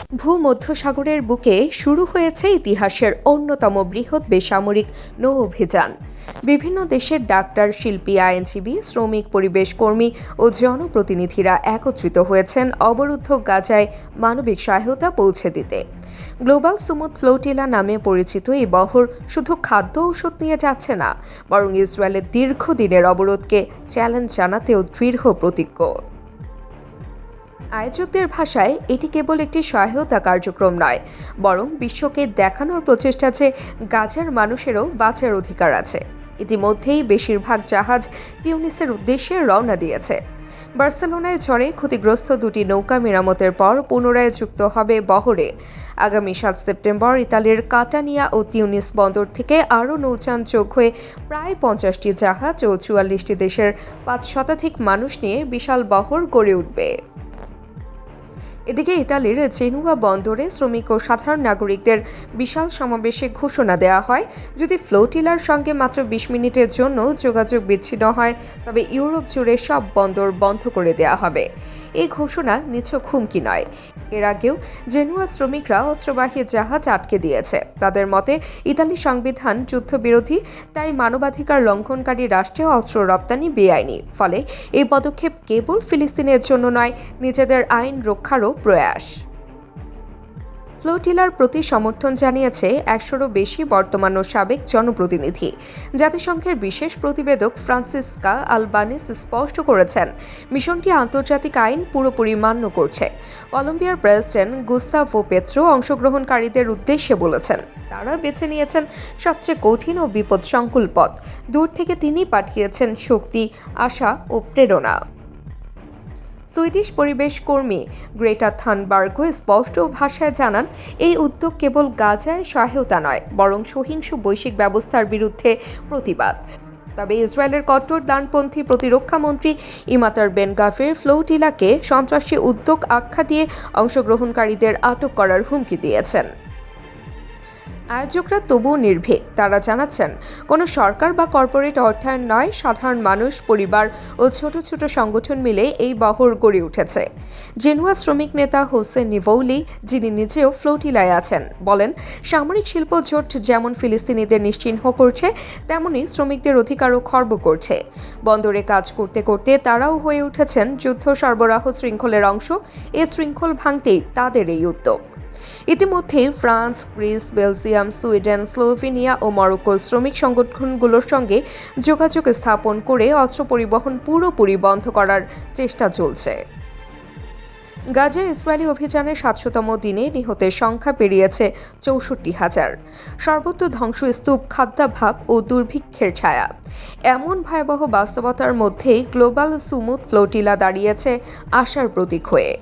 ভূমধ্যসাগরের বুকে শুরু হয়েছে ইতিহাসের অন্যতম বৃহৎ বেসামরিক নৌ অভিযান। বিভিন্ন দেশের ডাক্তার, শিল্পী, আইনজীবী, শ্রমিক, পরিবেশ কর্মী ও জনপ্রতিনিধিরা একত্রিত হয়েছেন অবরুদ্ধ গাজায় মানবিক সহায়তা পৌঁছে দিতে। গ্লোবাল সুমুদ ফ্লোটিলা নামে পরিচিত এই বহর শুধু খাদ্য ঔষধ নিয়ে যাচ্ছে না, বরং ইসরায়েলের দীর্ঘদিনের অবরোধকে চ্যালেঞ্জ জানাতেও দৃঢ় প্রতিজ্ঞ। আয়োজকদের ভাষায় এটি কেবল একটি সহায়তা কার্যক্রম নয়, বরং বিশ্বকে দেখানোর প্রচেষ্টা যে গাজার মানুষেরও বাঁচার অধিকার আছে। ইতিমধ্যেই বেশিরভাগ জাহাজ তিউনিসের উদ্দেশ্যে রওনা দিয়েছে। বার্সেলোনায় ঝড়ে ক্ষতিগ্রস্ত দুটি নৌকা মেরামতের পর পুনরায় যুক্ত হবে বহরে। আগামী ৭ সেপ্টেম্বর ইতালির কাটানিয়া ও তিউনিস বন্দর থেকে আরও নৌযান যোগ হয়ে প্রায় ৫০টি জাহাজ ও ৪৪টি দেশের ৫ শতাধিক মানুষ নিয়ে বিশাল বহর গড়ে উঠবে। এদিকে ইতালির জেনুয়া বন্দরে শ্রমিক ও সাধারণ নাগরিকদের বিশাল সমাবেশে ঘোষণা দেওয়া হয়, যদি ফ্লোটিলার সঙ্গে মাত্র ২০ মিনিটের জন্য যোগাযোগ বিচ্ছিন্ন হয় তবে ইউরোপ জুড়ে সব বন্দর বন্ধ করে দেওয়া হবে। এই ঘোষণা নিছক হুমকি নয়। এর আগেও জেনুয়া শ্রমিকরা অস্ত্রবাহী জাহাজ আটকে দিয়েছে। তাদের মতে, ইতালি সংবিধান যুদ্ধবিরোধী, তাই মানবাধিকার লঙ্ঘনকারী রাষ্ট্রে অস্ত্র রপ্তানি বেআইনি। ফলে এই পদক্ষেপ কেবল ফিলিস্তিনের জন্য নয়, নিজেদের আইন রক্ষারও প্রয়াস। ফ্লোটিলার প্রতি সমর্থন জানিয়েছে ১০০রও বেশি বর্তমান ও সাবেক জনপ্রতিনিধি। জাতিসংঘের বিশেষ প্রতিবেদক ফ্রান্সিসকা আলবানিস স্পষ্ট করেছেন, মিশনটি আন্তর্জাতিক আইন পুরোপুরি মান্য করছে। কলম্বিয়ার প্রেসিডেন্ট গুস্তাভো পেত্রো অংশগ্রহণকারীদের উদ্দেশ্যে বলেছেন, তারা বেছে নিয়েছেন সবচেয়ে কঠিন ও বিপদসংকুল পথ। দূর থেকে তিনি পাঠিয়েছেন শক্তি, আশা ও প্রেরণা। সুইডিশ পরিবেশ কর্মী গ্রেটা থানবার্গও স্পষ্ট ভাষায় জানান, এই উদ্যোগ কেবল গাজায় সহায়তা নয়, বরং সহিংস বৈশ্বিক ব্যবস্থার বিরুদ্ধে প্রতিবাদ। তবে ইসরায়েলের কট্টর ডানপন্থী প্রতিরক্ষামন্ত্রী ইমাতার বেন গাভির ফ্লোটিলাকে সন্ত্রাসী উদ্যোগ আখ্যা দিয়ে অংশগ্রহণকারীদের আটক করার হুমকি দিয়েছেন। আয়োজকরা তবুও নির্ভীক। তারা জানাচ্ছেন, কোনো সরকার বা কর্পোরেট অর্থায়ন নয়, সাধারণ মানুষ, পরিবার ও ছোট ছোট সংগঠন মিলে এই বহর গড়ে উঠেছে। জেনুয়া শ্রমিক নেতা হোসে নিভৌলি, যিনি নিজেও ফ্লোটিলায় আছেন, বলেন, সামরিক শিল্প জোট যেমন ফিলিস্তিনিদের নিশ্চিহ্ন করছে, তেমনি শ্রমিকদের অধিকারও খর্ব করছে। বন্দরে কাজ করতে করতে তারাও হয়ে উঠেছেন যুদ্ধ সরবরাহ শৃঙ্খলের অংশ। এ শৃঙ্খল ভাঙতেই তাদের এই উদ্যোগ। ইতিমধ্যে France, Greece, Belgium, Sweden, Slovenia ও মরক্কোর শ্রমিক সংগঠনগুলোর সঙ্গে যোগাযোগ স্থাপন করে অস্ত্র পরিবহন পুরোপুরি বন্ধ করার চেষ্টা চলছে। গাজা ইসরায়েলি অভিযানের ৭০০তম দিনে নিহতের সংখ্যা পেরিয়েছে ৬৪,০০০। সর্বত্র ধ্বংসস্তূপ, খাদ্যাভাব ও দুর্ভিক্ষের ছায়া। এমন ভয়াবহ বাস্তবতার মধ্যেই গ্লোবাল সুমুদ ফ্লোটিলা দাঁড়িয়েছে আশার প্রতীক হয়ে।